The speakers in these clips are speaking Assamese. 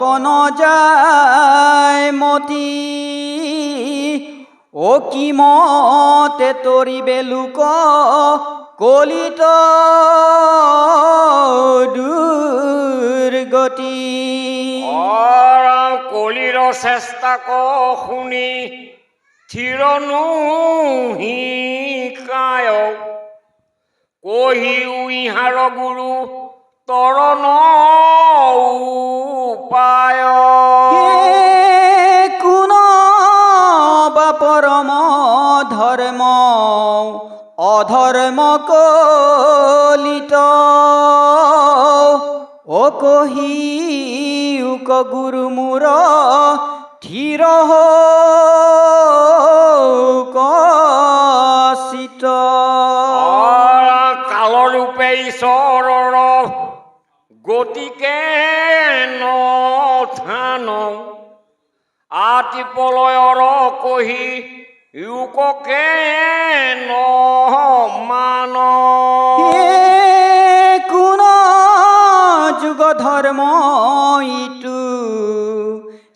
কন যায় মতি ও কি মতে তৰিবে লোক কলিত দুৰ্গতি কলিৰ চেষ্টা শুনি থিৰনো হিকায় কহিও ইহাৰ গুৰু তৰণ উপায় কোন বা পৰম ধৰ্ম অধৰ্ম কলিত ও কহি উক গুৰু মূৰ থিৰ কচিত কালৰূপে ঈশ্বৰৰ গতিকে নথান আতি প্ৰলয়ৰ কহি ইউককে নমান কোন যুগ ধৰ্ম ইটো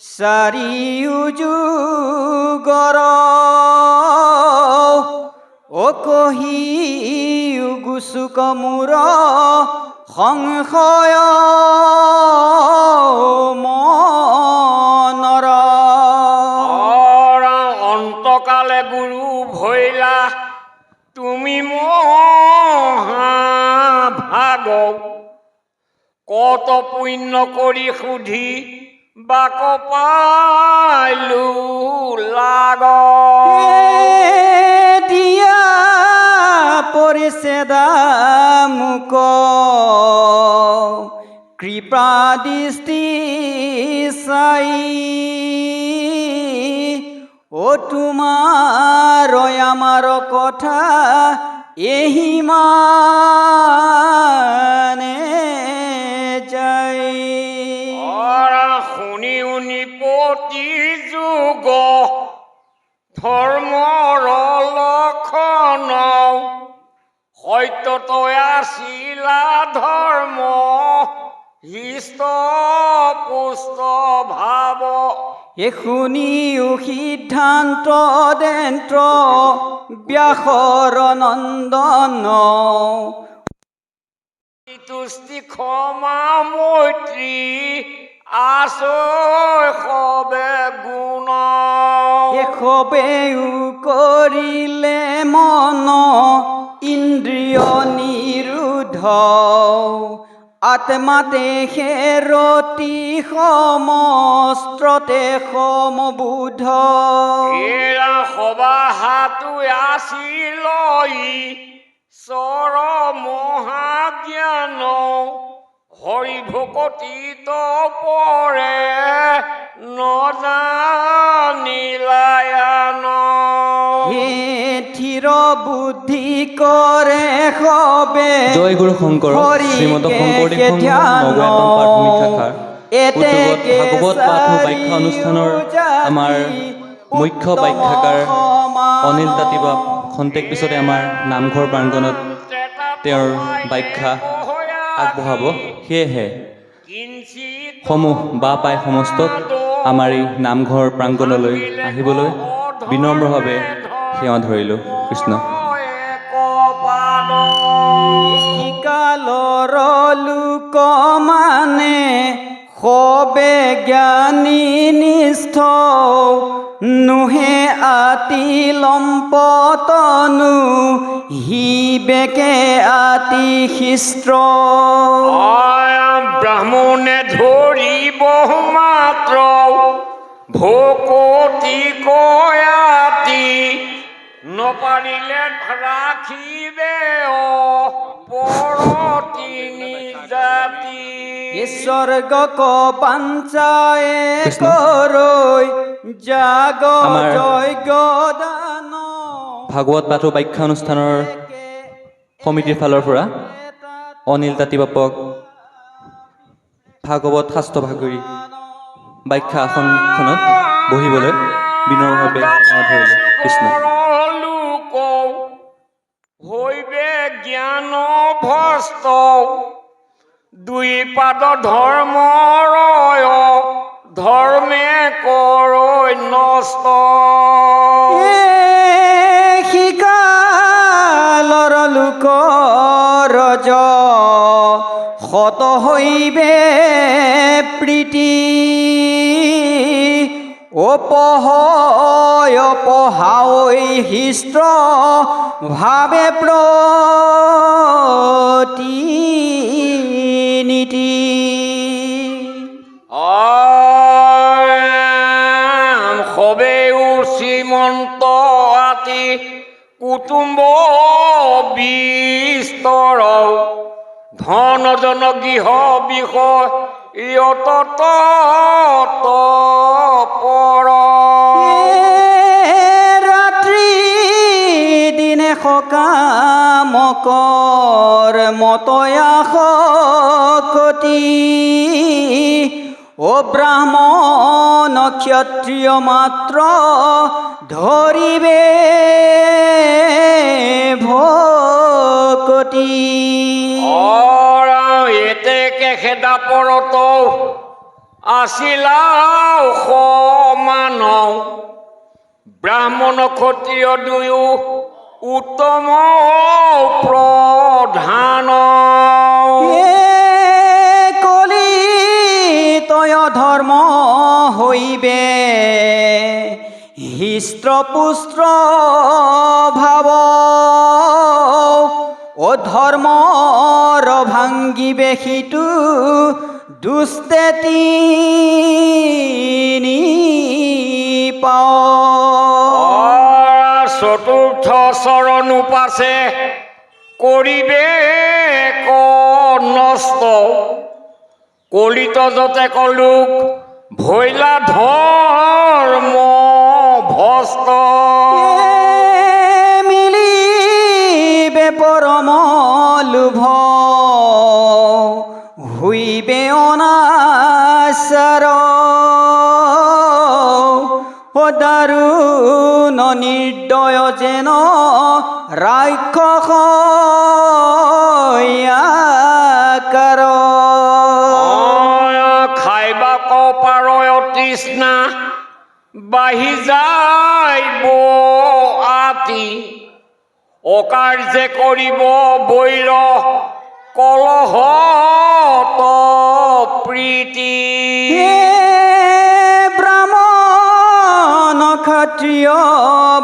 চাৰিও যুগৰ ও কহি গুচুক মূৰ সংশয় মনৰ অন্তকালে গুৰু ভৈলা তুমি মহাভাগ কত পুণ্য কৰি সুধি বাক পাইলো লাগ দিয়া পৰিছেদা মোক কৃপা দৃষ্টি চাই ও তোমাৰ আমাৰ কথা এহিমানে যায় শুনি উনি প্ৰতি যুগ ধৰ্মৰ লক্ষণ সত্যতই আছিলা ধৰ্ম হৃষ্ট পুষ্ট ভাৱ শুনিও সিদ্ধান্ত দেন্ত্ৰ ব্যাসৰ নন্দন তুষ্টি ক্ষমা মৈত্ৰী আছৈ সবে গুণ সবেও কৰিলে মন ইন্দ্ৰিয় নিৰোধ আত্মাতে হেৰতি সমস্ত্ৰতে সমবোধ এৰা সবা হাতু আছিল চৰ মহাজ্ঞান হৰি ভকতিত পৰে নজানিলায়ান হে থিৰ বুদ্ধি কৰে সবে জয় গুৰু শংকৰ শ্ৰীমন্ত শংকৰদেৱ নৱম প্ৰাথমিক শাখাৰ ভাগৱত পাঠ ব্যাখ্যা অনুষ্ঠানৰ আমাৰ মুখ্য ব্যাখ্যাকাৰ অনিল তাঁতীবাপ খন্তেক পিছতে আমাৰ নামঘৰ প্ৰাংগণত তেওঁৰ ব্যাখ্যা আগবঢ়াব সেয়েহে সমূহ বা পাই সমস্তক আমাৰ এই নামঘৰ প্ৰাংগণলৈ আহিবলৈ বিনম্ৰভাৱে সেৱা ধৰিলোঁ কৃষ্ণ কালৰ লোক মানে সবে জ্ঞানী নিষ্ঠ নুহে আতি লম্পতনু হিবেকে আতি হিস্ত্ৰ ব্ৰাহ্মণে ধৰিব মাত্ৰ ভকতি কয়াতি নপাৰিলে ৰাখিবে পৰতি নিজাতি স্বৰ্গক পাঞ্চায়ে কৰৈ জাগ যজ্ঞ দান ভাগৱত পাঠ ব্যাখ্যা অনুষ্ঠানৰ সমিতিৰ ফালৰ পৰা অনিল তাঁতীবাপক ভাগৱত শাস্ত্ৰভাগৰি ব্যাখ্যা আসনখনত বহিবলৈ বিনম্ৰভাৱে সেৱা ধৰিলোঁ কৃষ্ণ হৈবে জ্ঞান ভস্ত দুই পাদ ধৰ্মৰ ধৰ্মে কৰৈ নষ্ট শিকালৰ লোকৰ ৰজ শত হৈবে প্ৰীতি অপহাঐ হিস্ত্ৰ ভাৱে প্ৰতিনীতি সবেও শ্ৰীমন্ত আতি কুটুম্ব বিস্তৰ ধনজন গৃহ বিষয় ইয়ত পৰ ৰাত্ৰি দিনে সকামকৰ মতয়া শকতি ব্ৰাহ্মণ ক্ষত্ৰিয় মাত্ৰ ধৰিবে ভকতি এতেকে খেদা পৰত আছিলা সমান ব্ৰাহ্মণ ক্ষত্ৰিয় দুয়ো উত্তম প্ৰধান কলিতয় ধৰ্ম হৈবে হিস্ত্ৰ পুস্ত্ৰ ভাৱ ধৰ্মৰ ভাঙ্গিবে সিটো দুষ্টে তিনি পাওঁ চতুৰ্থ চৰণ উপাসে কৰিবে নষ্ট কলিত যতে কলুক ভৈলা ধৰ্ম ভস্ত মিলিবে পৰম লোভ হুইবে অনাচাৰ দাৰুণ নিৰ্দয় যেন ৰাক্ষস খাইবা কপাৰয় তৃষ্ণা বাঢ়ি যাইব আতি অকাৰ্যে কৰিব বৈৰ কলহ প্ৰীতি ব্ৰাহ্মণ ক্ষত্ৰিয়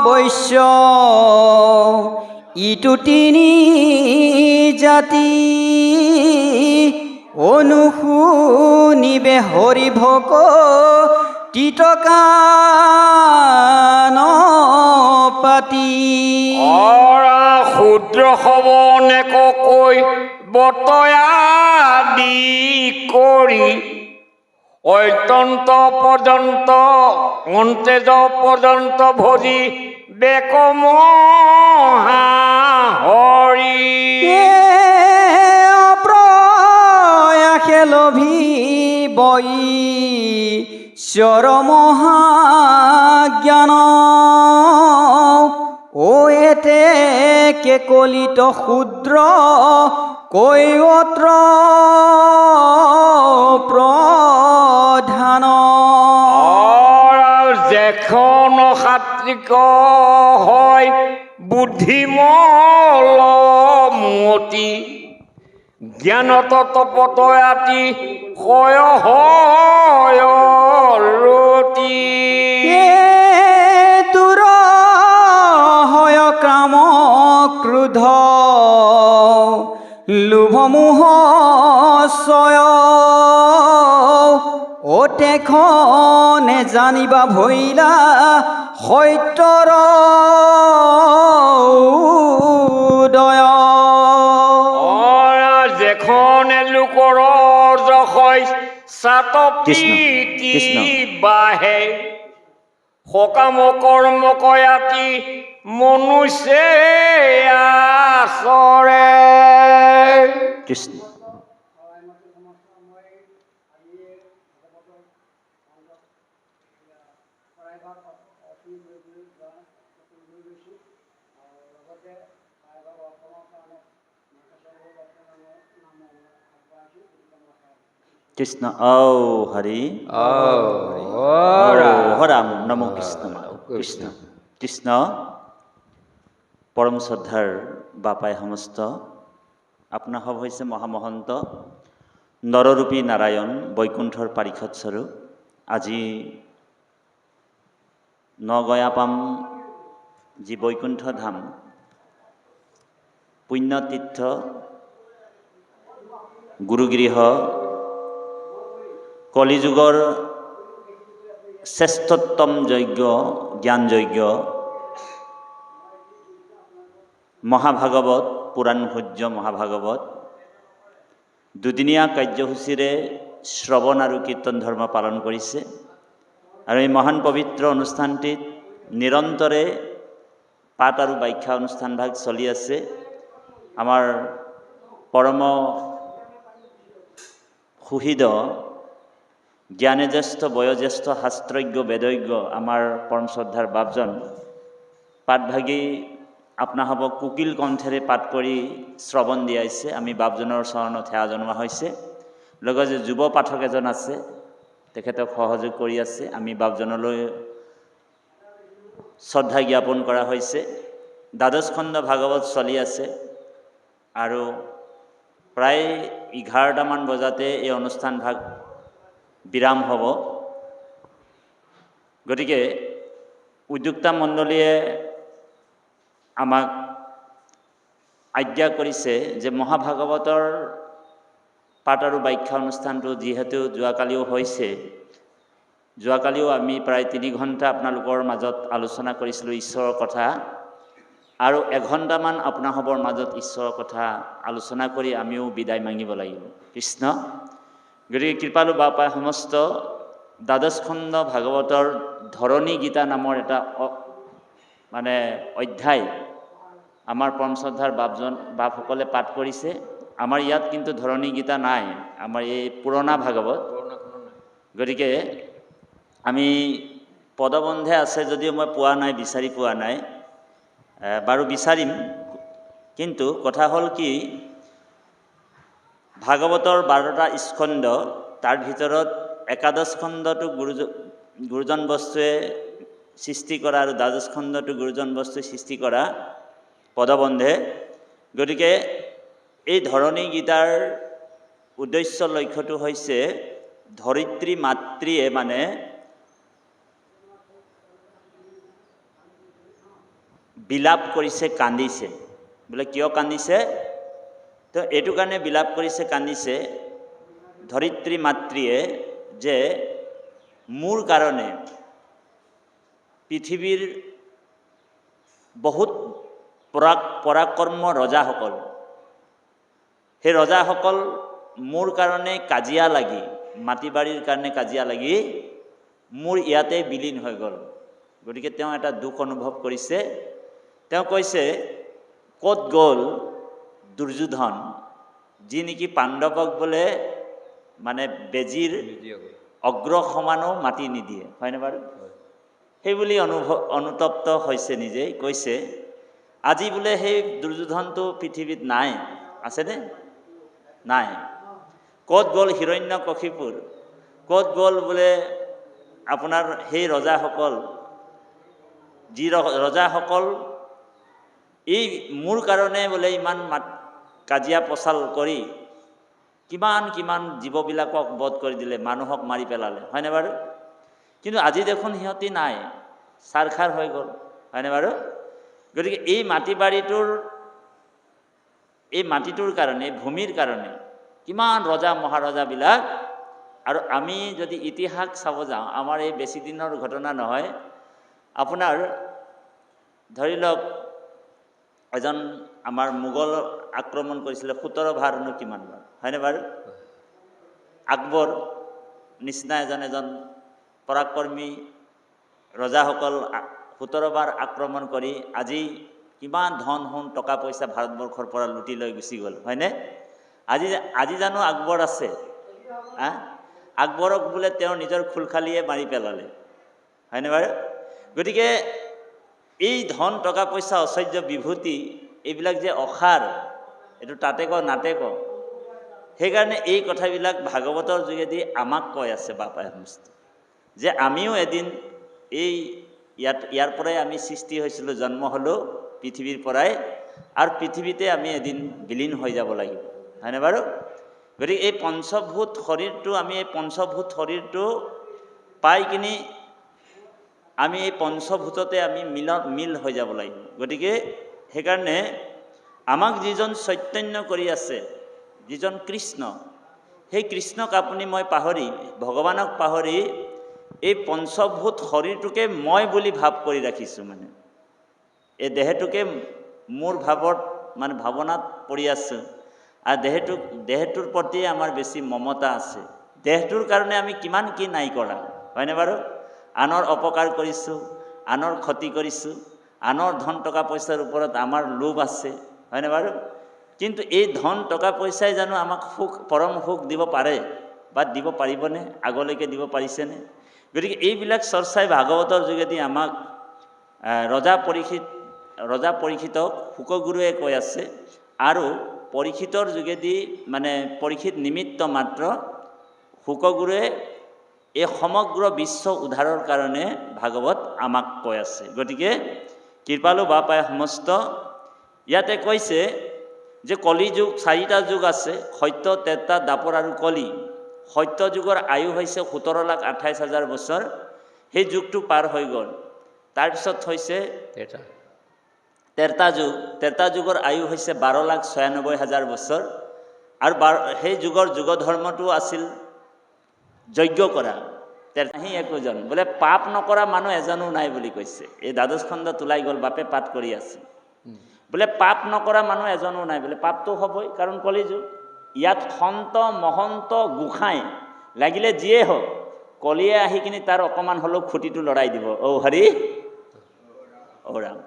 বৈশ্য ইটো তিনি জাতি অনুশুনিবে হৰি ভক তিতকান পাতি ক্ষুদ্ৰ সৱনে কৈ বতয়া দি কৰি অত্যন্ত পৰ্যন্ত অন্তেজ পৰ্যন্ত ভজি বেকম হৰি অপ্ৰয়াসে লভি বই চৰমহাজ্ঞান এতে কে কলিত ক্ষুদ্ৰ কৈৱত্ৰ প্ৰধান যেখন সাত্ৰিক হয় বুদ্ধিমল মতি জ্ঞানত তপতয়াতি হয় ৰতি তুৰ হয় কাম ক্ৰোধ লোভমোহ চয় তেখনে জানিবা ভৈলা সত্যৰ উদয় যেখনে লোকৰ যশয় কৃষ্ণ, চাতপ্ৰীতি কৃষ্ণ। বাঢ়ে সকাম কৰ্ম কয়াতি মনুষ্যে আচৰে কৃষ্ণ কৃষ্ণ ঔ হৰি ও ঔ ৰাম হৰাম নমো কৃষ্ণ কৃষ্ণ কৃষ্ণ পৰম শ্ৰদ্ধাৰ বাপাই সমস্ত আপোনাৰ সব হৈছে মহামহন্ত নৰৰূপী নাৰায়ণ বৈকুণ্ঠৰ পাৰিষদ স্বৰূপ আজি নগয়াপাম যি বৈকুণ্ঠ ধাম পুণ্যতীৰ্থ গুৰুগৃহ কলিযুগৰ শ্ৰেষ্ঠতম যজ্ঞ জ্ঞান যজ্ঞ মহাভাগৱত পুৰাণ ভোজ্য মহাভাগৱত দুদিনীয়া কাৰ্যসূচীৰে শ্ৰৱণ আৰু কীৰ্তন ধৰ্ম পালন কৰিছে আৰু এই মহান পবিত্ৰ অনুষ্ঠানটিত নিৰন্তৰে পাঠ আৰু ব্যাখ্যা অনুষ্ঠানভাগ চলি আছে। আমাৰ পৰম সুহৃদ জ্ঞানেজ্যেষ্ঠ বয়োজ্যেষ্ঠ শাস্ত্ৰজ্ঞ বেদজ্ঞ আমাৰ পৰম শ্ৰদ্ধাৰ বাপজন পাঠভাগী আপোনাসবক কুকিল কণ্ঠেৰে পাঠ কৰি শ্ৰৱণ দিয়াইছে। আমি বাপজনৰ চৰণত সেৱা জনোৱা হৈছে। লগতে যুৱ পাঠক এজন আছে, তেখেতক সহযোগ কৰি আছে। আমি বাপজনলৈ শ্ৰদ্ধা জ্ঞাপন কৰা হৈছে। দ্বাদশ খণ্ড ভাগৱত চলি আছে আৰু প্ৰায় 11টামান বজাতে এই অনুষ্ঠান ভাগ বিৰাম হ'ব। গতিকে উদ্যোক্তা মণ্ডলীয়ে আমাক আজ্ঞা কৰিছে যে মহাভাগৱতৰ পাঠ আৰু ব্যাখ্যা অনুষ্ঠানটো যিহেতু যোৱাকালিও হৈছে, যোৱাকালিও আমি প্ৰায় 3 ঘণ্টা আপোনালোকৰ মাজত আলোচনা কৰিছিলোঁ ঈশ্বৰৰ কথা আৰু 1 ঘণ্টামান আপোনাসবৰ মাজত ঈশ্বৰৰ কথা আলোচনা কৰি আমিও বিদায় মাগিব লাগিব। কৃষ্ণ। গতিকে কৃপালু বাপাই সমস্ত দ্বাদশ খণ্ড ভাগৱতৰ ধৰণী গীতা নামৰ এটা মানে অধ্যায় আমাৰ পৰম শ্ৰদ্ধাৰ বাপসকলে পাঠ কৰিছে। আমাৰ ইয়াত কিন্তু ধৰণী গীতা নাই, আমাৰ এই পুৰণা ভাগৱত। গতিকে আমি পদবন্ধে আছে যদিও মই পোৱা নাই, বিচাৰি পোৱা নাই, বাৰু বিচাৰিম। কিন্তু কথা হ'ল কি, ভাগৱতৰ 12টা স্কন্ধ, তাৰ ভিতৰত একাদশ খণ্ডটো গুৰুজন বস্তুৱে সৃষ্টি কৰা আৰু দ্বাদশ খণ্ডটো গুৰুজন বস্তুৱে সৃষ্টি কৰা পদবন্ধে। গতিকে এই ধৰণী গীতাৰ উদ্দেশ্য লক্ষ্যটো হৈছে ধৰিত্ৰী মাতৃয়ে মানে বিলাপ কৰিছে, কান্দিছে। বোলে কিয় কান্দিছে? তো এইটো কাৰণে বিলাপ কৰিছে, কান্দিছে ধৰিত্ৰী মাতৃয়ে যে মোৰ কাৰণে পৃথিৱীৰ বহুত পৰাক্ৰম ৰজাসকল, সেই ৰজাসকল মোৰ কাৰণে কাজিয়া লাগি, মাটি বাৰীৰ কাৰণে কাজিয়া লাগি মোৰ ইয়াতে বিলীন হৈ গ'ল। গতিকে তেওঁ এটা দুখ অনুভৱ কৰিছে। তেওঁ কৈছে, ক'ত গ'ল দুৰ্যোধন, যি নেকি পাণ্ডৱক বোলে মানে বেজীৰ অগ্ৰ সমানো মাটি নিদিয়ে, হয়নে বাৰু? সেইবুলি অনুতপ্ত হৈছে নিজেই। কৈছে আজি বোলে সেই দুৰ্যোধনটো পৃথিৱীত নাই, আছেনে? নাই। ক'ত গ'ল হিৰণ্যকশিপুৰ, ক'ত গ'ল বোলে আপোনাৰ সেই ৰজাসকল, যি ৰজাসকল এই মোৰ কাৰণে বোলে ইমান কাজিয়া পচাল কৰি কিমান কিমান জীৱবিলাকক বধ কৰি দিলে, মানুহক মাৰি পেলালে, হয়নে বাৰু? কিন্তু আজি দেখোন সিহঁতি নাই, ছাৰখাৰ হৈ গ'ল, হয়নে বাৰু? গতিকে এই মাটিটোৰ কাৰণে, ভূমিৰ কাৰণে কিমান ৰজা মহাৰজাবিলাক। আৰু আমি যদি ইতিহাস চাব যাওঁ, আমাৰ এই বেছি দিনৰ ঘটনা নহয়। আপোনাৰ ধৰি লওক এজন আমাৰ মোগল আক্ৰমণ কৰিছিলে 17 বাৰনো কিমান বাৰ, হয়নে বাৰু? আকবৰ নিচিনা এজন পৰাক্ৰমী ৰজাসকল 17 বাৰ আক্ৰমণ কৰি আজি কিমান ধন সোণ টকা পইচা ভাৰতবৰ্ষৰ পৰা লুটি লৈ গুচি গ'ল, হয়নে? আজি জানো আকবৰ আছে? আকবৰক বোলে তেওঁ নিজৰ খুলখালিয়ে মাৰি পেলালে, হয়নে বাৰু? গতিকে এই ধন টকা পইচা ঐশ্বৰ্য বিভূতি এইবিলাক যে অসাৰ, এইটো তাতে ক নাতে ক, সেইকাৰণে এই কথাবিলাক ভাগৱতৰ যোগেদি আমাক কৈ আছে বাপাই সমস্ত, যে আমিও এদিন ইয়াৰ পৰাই আমি সৃষ্টি হৈছিলোঁ, জন্ম হ'লোঁ পৃথিৱীৰ পৰাই, আৰু পৃথিৱীতে আমি এদিন বিলীন হৈ যাব লাগিব, হয়নে বাৰু? গতিকে এই পঞ্চভূত শৰীৰটো, আমি এই পঞ্চভূত শৰীৰটো পাই কিনি আমি এই পঞ্চভূততে আমি মিল হৈ যাব লাগিব। গতিকে সেইকাৰণে আমাক যিজন চৈতন্য কৰি আছে, যিজন কৃষ্ণ, সেই কৃষ্ণক আপুনি মই পাহৰি, ভগৱানক পাহৰি এই পঞ্চভূত শৰীৰটোকে মই বুলি ভাৱ কৰি ৰাখিছোঁ। মানে এই দেহটোকে মোৰ ভাৱনাত পৰি আছোঁ, আৰু দেহটোৰ প্ৰতি আমাৰ বেছি মমতা আছে। দেহটোৰ কাৰণে আমি কিমান কি নাই কৰা, হয়নে বাৰু? আনৰ অপকাৰ কৰিছোঁ, আনৰ ক্ষতি কৰিছোঁ, আনৰ ধন টকা পইচাৰ ওপৰত আমাৰ লোভ আছে, হয়নে বাৰু? কিন্তু এই ধন টকা পইচাই জানো আমাক সুখ, পৰম সুখ দিব পাৰে বা দিব পাৰিবনে? আগলৈকে দিব পাৰিছেনে? গতিকে এইবিলাক চৰ্চাই ভাগৱতৰ যোগেদি আমাক ৰজা পৰীক্ষিতক শুকগুৰুৱে কৈ আছে, আৰু পৰীক্ষিতৰ যোগেদি মানে পৰীক্ষিত নিমিত্ত মাত্ৰ, শুকগুৰুৱে এই সমগ্ৰ বিশ্ব উদ্ধাৰৰ কাৰণে ভাগৱত আমাক কৈ আছে। গতিকে কৃপালু বাপাই সমস্ত ইয়াতে কৈছে যে কলি যুগ, 4টা যুগ আছে, সত্য, ত্ৰেতা, দ্বাপৰ আৰু কলি। সত্য যুগৰ আয়ু হৈছে 17,28,000 বছৰ, সেই যুগটো পাৰ হৈ গ'ল। তাৰপিছত হৈছে ত্ৰেতা যুগৰ আয়ু হৈছে 12,96,000 বছৰ, আৰু সেই যুগৰ যুগধৰ্মটো আছিল যজ্ঞ কৰা। তেনাহি একোজন বোলে পাপ নকৰা মানুহ এজনো নাই বুলি কৈছে। এই দ্বাদশ খণ্ডত ওলাই গ'ল, বাপে পাঠ কৰি আছে, বোলে পাপ নকৰা মানুহ এজনো নাই। বোলে পাপটো হ'বই, কাৰণ কলিযুগ। ইয়াত সন্ত মহন্ত গোসাঁই লাগিলে যিয়ে হওক, কলিয়ে আহি কিনি তাৰ অকণমান হ'লেও খুঁটিটো লৰাই দিব। হৰি ৰাম।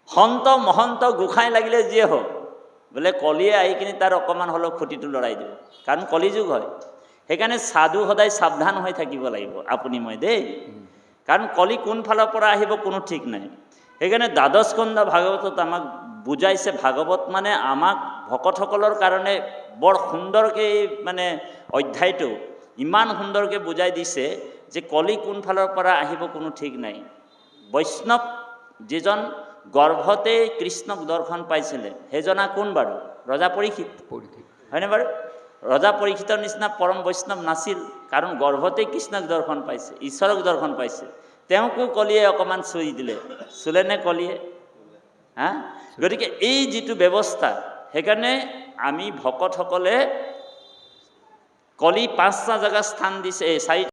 সন্ত মহন্ত গোসাঁই লাগিলে যিয়ে হওক, বোলে কলিয়ে আহি কিনি তাৰ অকণমান হ'লেও খুঁটিটো লৰাই দিব, কাৰণ কলিযুগ হয়। সেইকাৰণে সাধু সদায় সাৱধান হৈ থাকিব লাগিব, আপুনি মই দেই, কাৰণ কলি কোন ফালৰ পৰা আহিব কোনো ঠিক নাই। সেইকাৰণে দ্বাদশ স্কন্ধ ভাগৱতত আমাক বুজাইছে, ভাগৱত মানে আমাক ভকতসকলৰ কাৰণে বৰ সুন্দৰকৈ মানে অধ্যায়টো ইমান সুন্দৰকৈ বুজাই দিছে যে কলি কোন ফালৰ পৰা আহিব কোনো ঠিক নাই। বৈষ্ণৱ যিজন গৰ্ভতেই কৃষ্ণক দৰ্শন পাইছিলে, সেইজনা কোন বাৰু? ৰজা পৰীক্ষিত, হয়নে বাৰু? ৰজা পৰীক্ষিতৰ নিচিনা পৰম বৈষ্ণৱ নাছিল, কাৰণ গৰ্ভতেই কৃষ্ণক দৰ্শন পাইছে, ঈশ্বৰক দৰ্শন পাইছে। তেওঁকো কলিয়ে অকণমান চুই দিলে, চুলেনে কলিয়ে? গতিকে এই যিটো ব্যৱস্থা, সেইকাৰণে আমি ভকতসকলে কলি 5টা জেগা স্থান দিছে, 4